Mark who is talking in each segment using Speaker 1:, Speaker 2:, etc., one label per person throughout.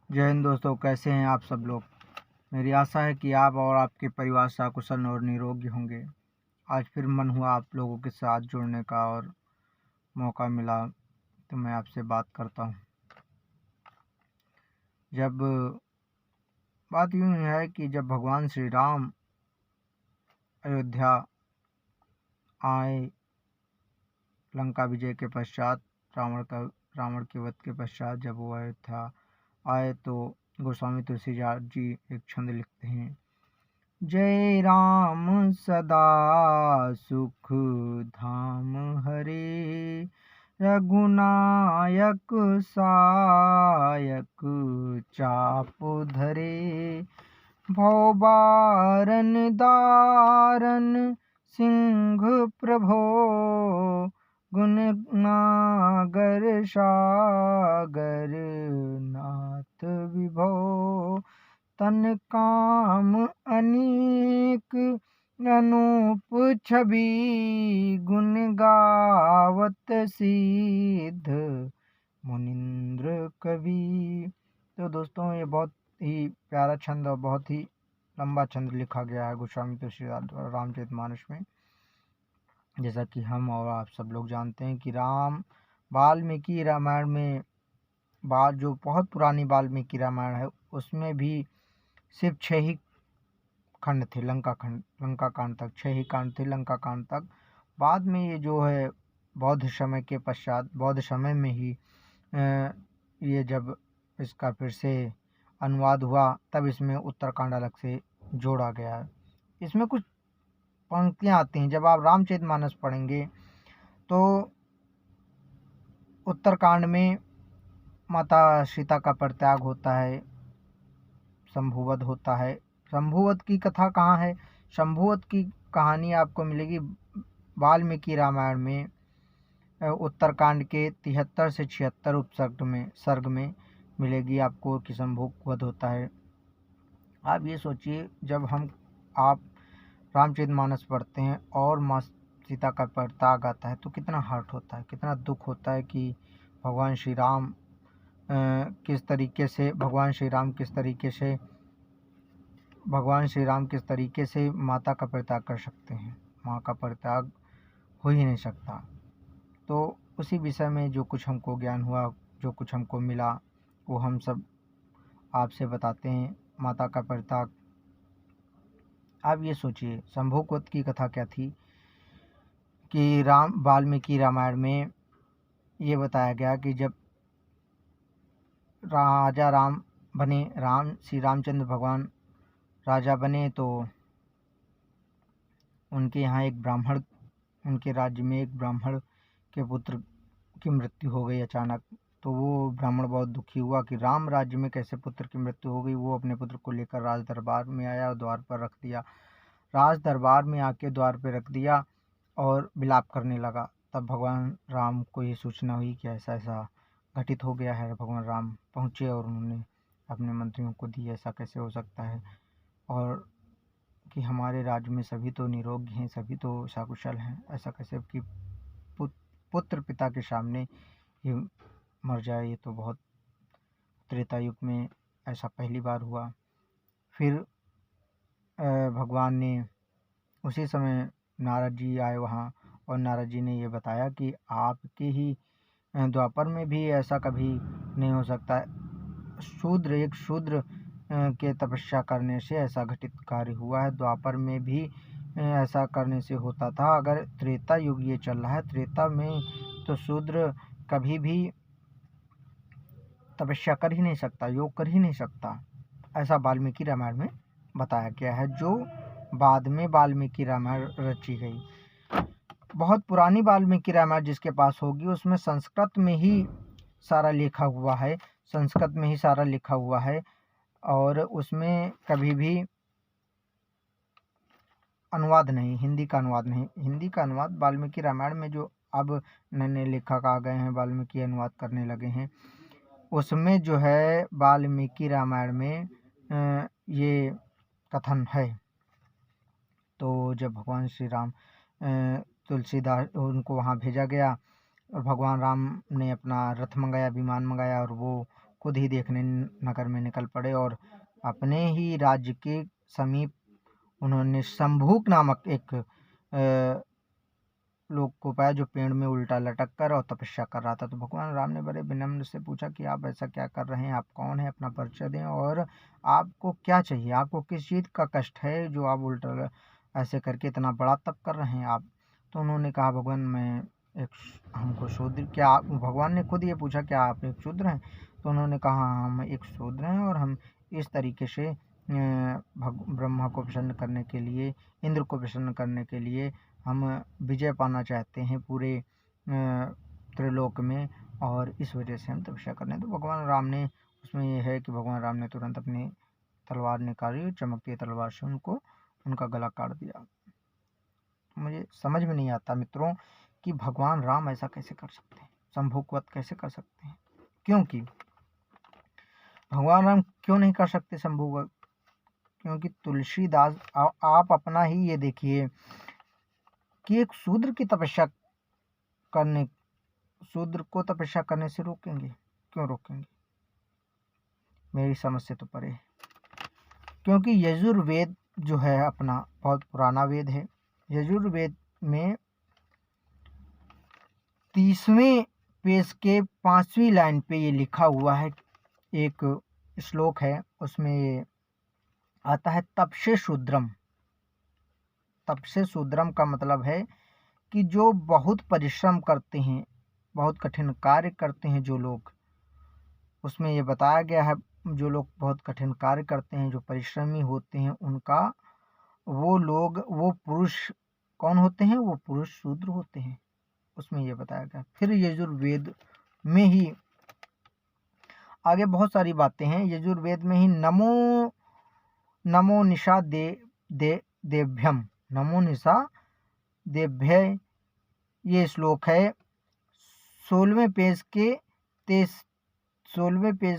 Speaker 1: जय हिंद दोस्तों, कैसे हैं आप सब लोग। मेरी आशा है कि आप और आपके परिवार सकुशल और निरोगी होंगे। आज फिर मन हुआ आप लोगों के साथ जुड़ने का और मौका मिला तो मैं आपसे बात करता हूँ। जब बात यूँ है कि जब भगवान श्री राम अयोध्या आए, लंका विजय के पश्चात रावण के वध के पश्चात जब वो अयोध्या आए तो गोस्वामी तुलसीदास जी एक छंद लिखते हैं। जय राम सदा सुख धाम हरे, रघुनायक सायक चाप धरे, भव बारन दारन सिंह प्रभो, गुण नागर सागर नाथ विभो, तन काम अनेक अनूप छवि, गुण गावत सिद्ध मुनिंद्र कवि। तो दोस्तों, ये बहुत ही प्यारा छंद और बहुत ही लंबा छंद लिखा गया है गोस्वामी तुलसीदास द्वारा रामचरितमानस में। जैसा कि हम और आप सब लोग जानते हैं कि वाल्मीकि रामायण में जो बहुत पुरानी वाल्मीकि रामायण है उसमें भी सिर्फ 6 ही खंड थे। लंका कांड तक 6 ही कांड थे लंका कांड तक। बाद में ये जो है बौद्ध समय में ही ये जब इसका फिर से अनुवाद हुआ तब इसमें उत्तरकांड अलग से जोड़ा गया है। इसमें कुछ पंक्तियाँ आती हैं। जब आप रामचरितमानस पढ़ेंगे तो उत्तरकांड में माता सीता का परित्याग होता है, शंभुवध होता है। शंभुवध की कथा कहाँ है? शंभुवध की कहानी आपको मिलेगी वाल्मीकि रामायण में उत्तरकांड के 73 से 76 सर्ग में मिलेगी आपको कि शंभुवध होता है। आप ये सोचिए, जब आप रामचरितमानस पढ़ते हैं और माँ सीता का परित्याग आता है तो कितना हर्ट होता है, कितना दुख होता है कि भगवान श्री राम किस तरीके से माता का परित्याग कर सकते हैं। माँ का परित्याग हो ही नहीं सकता। तो उसी विषय में जो कुछ हमको ज्ञान हुआ, जो कुछ हमको मिला, वो हम सब आपसे बताते हैं। माता का परित्याग, आप ये सोचिए शंभुवध की कथा क्या थी कि वाल्मीकि रामायण में ये बताया गया कि जब राजा राम बने, श्री रामचंद्र भगवान राजा बने तो उनके राज्य में एक ब्राह्मण के पुत्र की मृत्यु हो गई अचानक। तो वो ब्राह्मण बहुत दुखी हुआ कि राम राज्य में कैसे पुत्र की मृत्यु हो गई। वो अपने पुत्र को लेकर राज दरबार में आया और द्वार पर रख दिया। राज दरबार में आके द्वार पर रख दिया और विलाप करने लगा। तब भगवान राम को ये सूचना हुई कि ऐसा ऐसा घटित हो गया है। भगवान राम पहुँचे और उन्होंने अपने मंत्रियों को दी, ऐसा कैसे हो सकता है, और कि हमारे राज्य में सभी तो निरोगी हैं, सभी तो सकुशल हैं, ऐसा कैसे कि पुत्र पिता के सामने ये मर जाए। ये तो बहुत त्रेता युग में ऐसा पहली बार हुआ। फिर भगवान ने उसी समय नारद जी आए वहाँ और नारद जी ने ये बताया कि आपके ही द्वापर में भी ऐसा कभी नहीं हो सकता। एक शूद्र के तपस्या करने से ऐसा घटित कार्य हुआ है। द्वापर में भी ऐसा करने से होता था। अगर त्रेता युग ये चल रहा है, त्रेता में तो शूद्र कभी भी तपस्या कर ही नहीं सकता, योग कर ही नहीं सकता। ऐसा वाल्मीकि रामायण में बताया गया है, जो बाद में वाल्मीकि रामायण रची गई। बहुत पुरानी वाल्मीकि रामायण जिसके पास होगी उसमें संस्कृत में ही सारा लिखा हुआ है और उसमें कभी भी अनुवाद नहीं, हिंदी का अनुवाद नहीं। हिंदी का अनुवाद वाल्मीकि रामायण में जो अब नए नए लेखक आ गए हैं, वाल्मीकि अनुवाद करने लगे हैं, उसमें जो है वाल्मीकि रामायण में ये कथन है। तो जब भगवान श्री राम तुलसीदास उनको वहाँ भेजा गया और भगवान राम ने अपना रथ मंगाया, विमान मंगाया और वो खुद ही देखने नगर में निकल पड़े और अपने ही राज्य के समीप उन्होंने शंभूक नामक एक लोग को पाया जो पेड़ में उल्टा लटक कर और तपस्या कर रहा था। तो भगवान राम ने बड़े विनम्र से पूछा कि आप ऐसा क्या कर रहे हैं, आप कौन हैं, अपना परिचय दें और आपको क्या चाहिए, आपको किस चीज़ का कष्ट है जो आप उल्टा ऐसे करके इतना बड़ा तप कर रहे हैं आप। तो उन्होंने कहा भगवान मैं एक हमको शूद्र, क्या भगवान ने खुद ये पूछा क्या आप एक शूद्र हैं? तो उन्होंने कहा हाँ हम एक शूद्र हैं और हम इस तरीके से ब्रह्मा को प्रसन्न करने के लिए, इंद्र को प्रसन्न करने के लिए हम विजय पाना चाहते हैं पूरे त्रिलोक में और इस वजह से हम तपस्या कर रहे हैं। तो भगवान राम ने उसमें यह है कि भगवान राम ने तुरंत अपनी तलवार निकाली और चमकती तलवार से उनका गला काट दिया। मुझे समझ में नहीं आता मित्रों कि भगवान राम ऐसा कैसे कर सकते हैं, संभोगवत कैसे कर सकते हैं, क्योंकि भगवान राम क्यों नहीं कर सकते संभोगवत? क्योंकि तुलसीदास आप अपना ही ये देखिए कि एक शूद्र की तपस्या करने, शूद्र को तपस्या करने से रोकेंगे? क्यों रोकेंगे? मेरी समझ से तो परे है। क्योंकि यजुर्वेद जो है अपना बहुत पुराना वेद है। यजुर्वेद में 30वें पेज के 5वीं लाइन पे ये लिखा हुआ है, एक श्लोक है, उसमें ये आता है तप से शूद्रम। तप से शूद्रम का मतलब है कि जो बहुत परिश्रम करते हैं, बहुत कठिन कार्य करते हैं जो लोग, उसमें ये बताया गया है जो लोग बहुत कठिन कार्य करते हैं, जो परिश्रमी होते हैं, उनका वो लोग, वो पुरुष कौन होते हैं? वो पुरुष शूद्र होते हैं। उसमें ये बताया गया। फिर यजुर्वेद में ही आगे बहुत सारी बातें हैं। यजुर्वेद में ही नमो निशा देभ्यम, नमो निशा देभ्य, ये श्लोक है 16वें पेज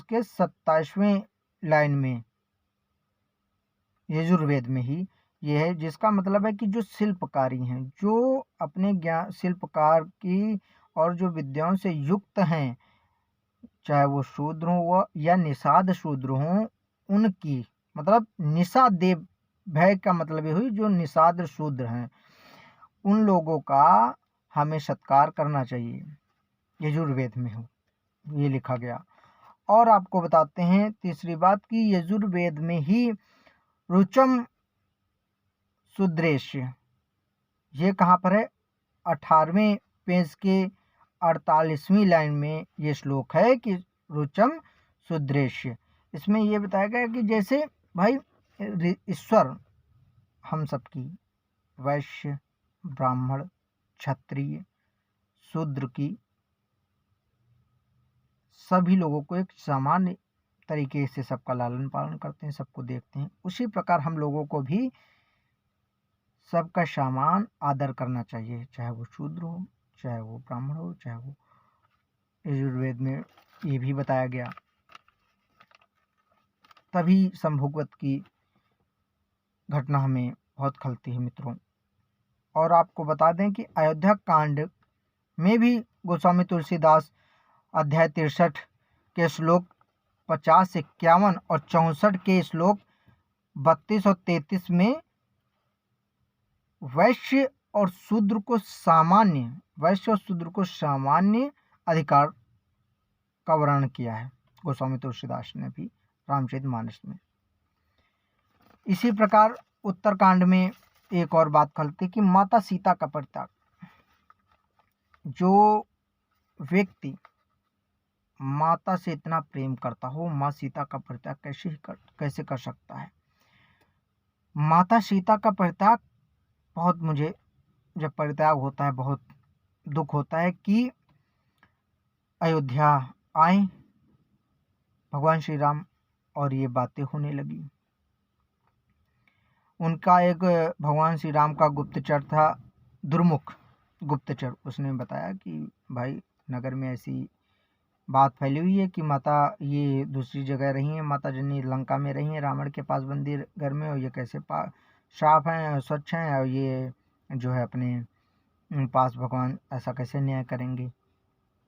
Speaker 1: के 27वें लाइन में यजुर्वेद में ही ये है, जिसका मतलब है कि जो शिल्पकारी हैं, जो अपने ज्ञान शिल्पकार की और जो विद्याओं से युक्त हैं, चाहे वो शूद्र हो या निषाद शूद्र हो, उनकी मतलब निषादेव भय का मतलब ये हुई जो निषाद शूद्र हैं उन लोगों का हमें सत्कार करना चाहिए। यजुर्वेद में हो ये लिखा गया। और आपको बताते हैं तीसरी बात कि यजुर्वेद में ही रुचम शूद्रेश्य, ये कहाँ पर है? 18वें पेज के 48वीं लाइन में ये श्लोक है कि रुचम शूद्रेश्य। इसमें ये बताया गया कि जैसे भाई ईश्वर हम सबकी, वैश्य, ब्राह्मण, क्षत्रिय, शूद्र की, सभी लोगों को एक सामान्य तरीके से सबका लालन पालन करते हैं, सबको देखते हैं, उसी प्रकार हम लोगों को भी सबका समान आदर करना चाहिए, चाहे वो शूद्र हो, चाहे वो ब्राह्मण हो, चाहे वो, यजुर्वेद में ये भी बताया गया। तभी संभोगवत की घटना हमें बहुत खलती है मित्रों। और आपको बता दें कि अयोध्या कांड में भी गोस्वामी तुलसीदास अध्याय 63 के श्लोक 50 से 51 और 64 के श्लोक 32 और 33 में वैश्य और शूद्र को सामान्य अधिकार का वर्णन किया है गोस्वामी तुलसीदास ने भी रामचरितमानस में। इसी प्रकार उत्तरकांड में एक और बात खलती कि माता सीता का परित्याग, जो व्यक्ति माता से इतना प्रेम करता हो, माँ सीता का परित्याग कैसे कर सकता है? माता सीता का परित्याग बहुत, मुझे जब परित्याग होता है बहुत दुख होता है कि अयोध्या आए भगवान श्री राम और ये बातें होने लगी। उनका एक भगवान श्री राम का गुप्तचर था, दुर्मुख गुप्तचर, उसने बताया कि भाई नगर में ऐसी बात फैली हुई है कि माता ये दूसरी जगह रही हैं, माता जनी लंका में रही हैं रावण के पास बंदी घर में, और ये कैसे साफ हैं, स्वच्छ हैं, और ये जो है अपने पास भगवान ऐसा कैसे न्याय करेंगे?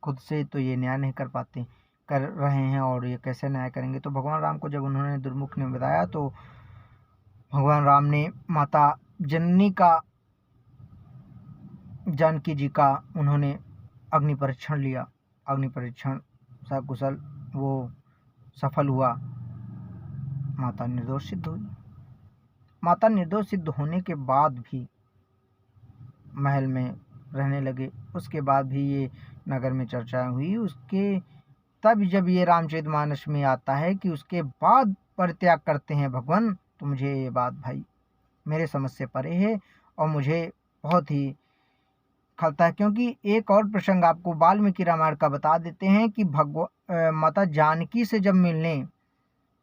Speaker 1: खुद से तो ये न्याय नहीं कर पाते। कर रहे हैं और ये कैसे न्याय करेंगे। तो भगवान राम को जब उन्होंने दुर्मुख ने बताया तो भगवान राम ने माता जननी का, जानकी जी का उन्होंने अग्नि परीक्षण लिया। अग्नि परीक्षण सकुशल वो सफल हुआ, माता निर्दोष सिद्ध हुई। माता निर्दोष सिद्ध होने के बाद भी महल में रहने लगे। उसके बाद भी ये नगर में चर्चाएं हुई। उसके तब जब ये रामचरितमानस में आता है कि उसके बाद परित्याग करते हैं भगवान, तो मुझे ये बात भाई मेरे समझ से परे है और मुझे बहुत ही खलता है। क्योंकि एक और प्रसंग आपको वाल्मीकि रामायण का बता देते हैं कि माता जानकी से जब मिलने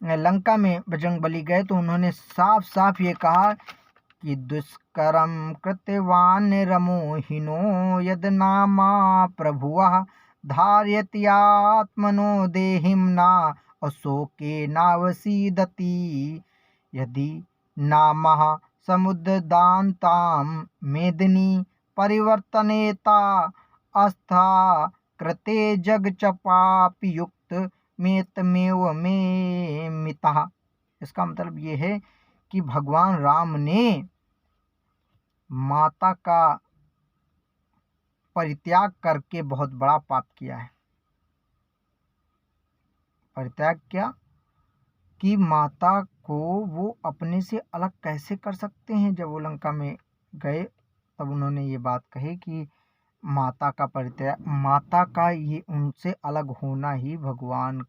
Speaker 1: लंका में बजरंगबली गए तो उन्होंने साफ साफ ये कहा कि दुष्करम कृतवान रमोहिनो यद नामा प्रभुः धारयत्यात्मनो देहिम्ना अशोके नावसीदति यदि नामः समुद्दान्तां मेदिनी परिवर्तनेता आस्था कृते जगचपापि युक्त मेतमेव मे मिता। इसका मतलब ये है कि भगवान राम ने माता का परित्याग करके बहुत बड़ा पाप किया है। परित्याग क्या कि माता को वो अपने से अलग कैसे कर सकते हैं। जब वो लंका में गए तब उन्होंने ये बात कही कि माता का परित्याग, माता का ये उनसे अलग होना ही भगवान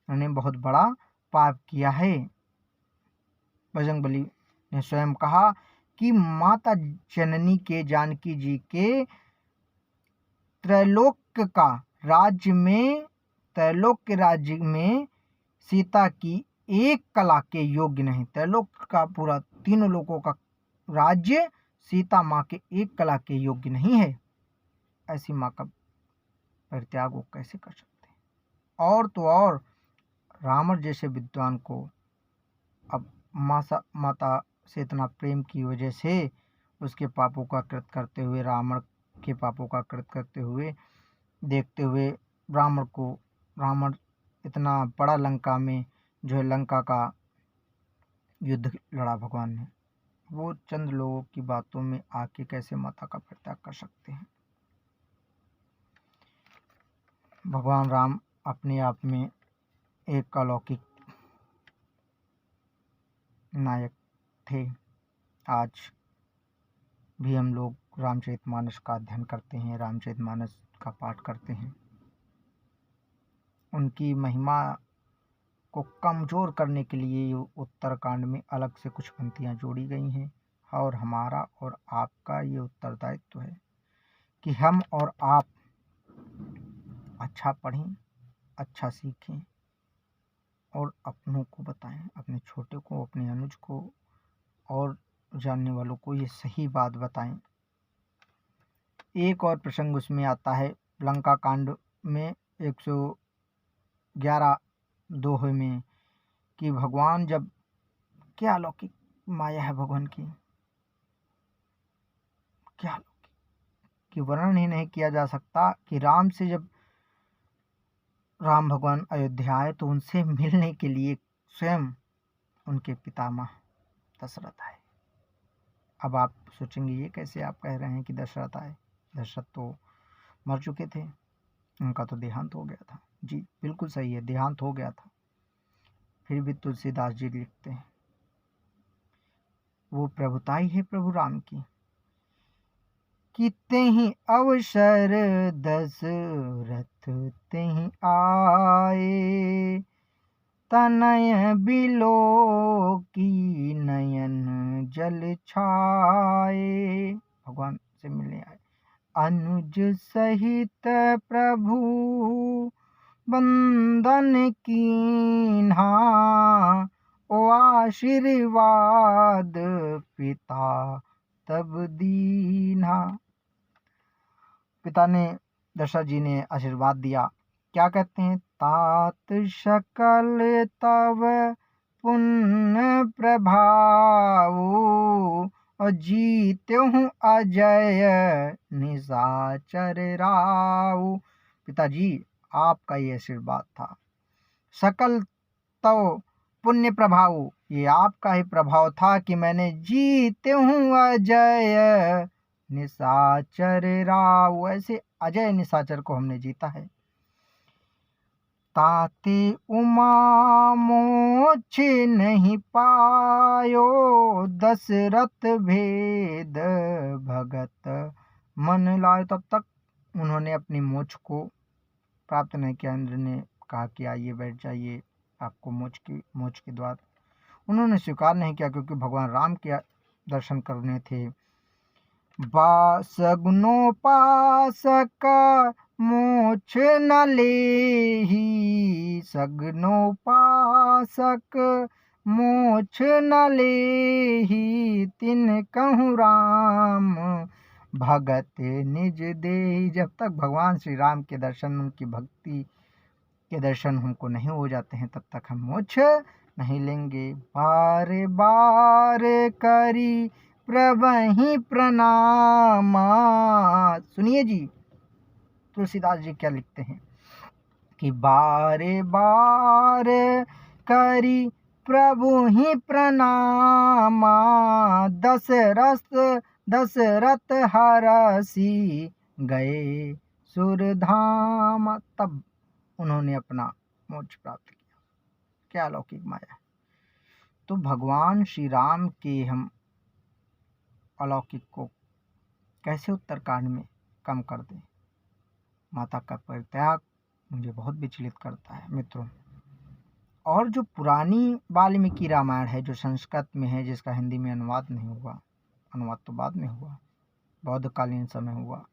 Speaker 1: ने बहुत बड़ा पाप किया है। बजरंगबली ने स्वयं कहा कि माता जननी के, जानकी जी के त्रैलोक्य राज्य में सीता की एक कला के योग्य नहीं। त्रैलोक्य का पूरा तीनों लोगों का राज्य सीता माँ के एक कला के योग्य नहीं है। ऐसी माँ का परित्याग वो कैसे कर सकते हैं। और तो और रावण जैसे विद्वान को अब माता से इतना प्रेम की वजह से उसके पापों का कृत करते हुए, रावण के पापों का कृत करते हुए देखते हुए रावण इतना बड़ा लंका में जो है लंका का युद्ध लड़ा भगवान ने, वो चंद लोगों की बातों में आके कैसे माता का परित्याग कर सकते हैं। भगवान राम अपने आप में एक अलौकिक नायक थे। आज भी हम लोग रामचरितमानस का अध्ययन करते हैं, रामचरितमानस का पाठ करते हैं। उनकी महिमा को कमज़ोर करने के लिए उत्तरकांड में अलग से कुछ पंक्तियाँ जोड़ी गई हैं। और हमारा और आपका ये उत्तरदायित्व है कि हम और आप अच्छा पढ़ें, अच्छा सीखें और अपनों को बताएं, अपने छोटे को, अपने अनुज को और जानने वालों को ये सही बात बताएं। एक और प्रसंग उसमें आता है लंका कांड में 111 दोहे में कि भगवान जब, क्या अलौकिक माया है भगवान की, क्या अलौकिक कि वर्णन ही नहीं किया जा सकता। कि राम से जब राम भगवान अयोध्या आए तो उनसे मिलने के लिए स्वयं उनके पितामह दशरथ आए। अब आप सोचेंगे ये कैसे आप कह रहे हैं कि दशरथ आए, दशरथ तो मर चुके थे, उनका तो देहांत हो गया था। जी बिल्कुल सही है, देहांत हो गया था। फिर भी तुलसीदास जी लिखते हैं वो प्रभुताई है प्रभु राम की कि तेहि अवसर दशरथ तेहि आए तनय बिलो की नयन जल छाए। भगवान से मिलने आए। अनुज सहित प्रभु बंदन कीन्हा ओ आशीर्वाद पिता तब दीन्हा। पिता ने, दशरथ जी ने आशीर्वाद दिया। क्या कहते हैं? तात सकल तव पुण्य प्रभाव और जीत्यों अजय निशाचर राव। पिताजी आपका ये आशीर्वाद था। सकल तो पुण्य प्रभाव, ये आपका ही प्रभाव था कि मैंने जीते हूँ अजय निशाचर राव। ऐसे अजय निशाचर को हमने जीता है। ताते उमा मोक्ष नहीं पायो, दशरथ भेद भगत मन लायो। तब तक उन्होंने अपनी मोक्ष को प्राप्त नहीं किया। इंद्र ने कहा कि आइए बैठ जाइए, आपको मोक्ष के द्वार उन्होंने स्वीकार नहीं किया, क्योंकि भगवान राम के दर्शन करने थे। सगुनोपासक मोक्ष न लेहि, सगुनोपासक मोक्ष न लेहि, तिन कहूँ राम भगत निज देहि। जब तक भगवान श्री राम के दर्शन, उनकी भक्ति के दर्शन हमको नहीं हो जाते हैं, तब तक हम मोक्ष नहीं लेंगे। बार बार करी प्रभहि प्रणाम। सुनिए जी, तुलसीदास जी क्या लिखते हैं कि बारे बार करी प्रभु ही प्रणाम, दशरथ हरसी गए सुरधाम। तब उन्होंने अपना मोक्ष प्राप्त किया। क्या अलौकिक माया। तो भगवान श्री राम के हम अलौकिक को कैसे उत्तरकांड में कम कर दें। माता का परित्याग मुझे बहुत विचलित करता है मित्रों। और जो पुरानी वाल्मीकि रामायण है, जो संस्कृत में है, जिसका हिंदी में अनुवाद नहीं हुआ, अनुवाद तो बाद में हुआ, बौद्धकालीन समय हुआ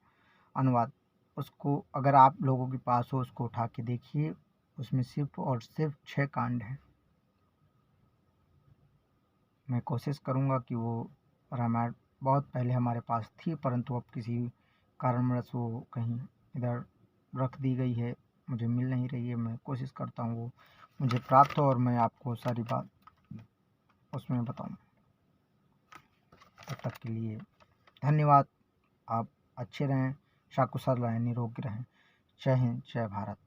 Speaker 1: अनुवाद, उसको अगर आप लोगों के पास हो, उसको उठा के देखिए। उसमें सिर्फ और सिर्फ 6 कांड हैं। मैं कोशिश करूँगा कि वो रामायण बहुत पहले हमारे पास थी, परंतु अब किसी कारणवश वो कहीं इधर रख दी गई है, मुझे मिल नहीं रही है। मैं कोशिश करता हूँ वो मुझे प्राप्त हो और मैं आपको सारी बात उसमें बताऊँ। तब तक के लिए धन्यवाद। आप अच्छे रहें, सकुशल रहें, निरोगी रहें। जय हिंद, जय भारत।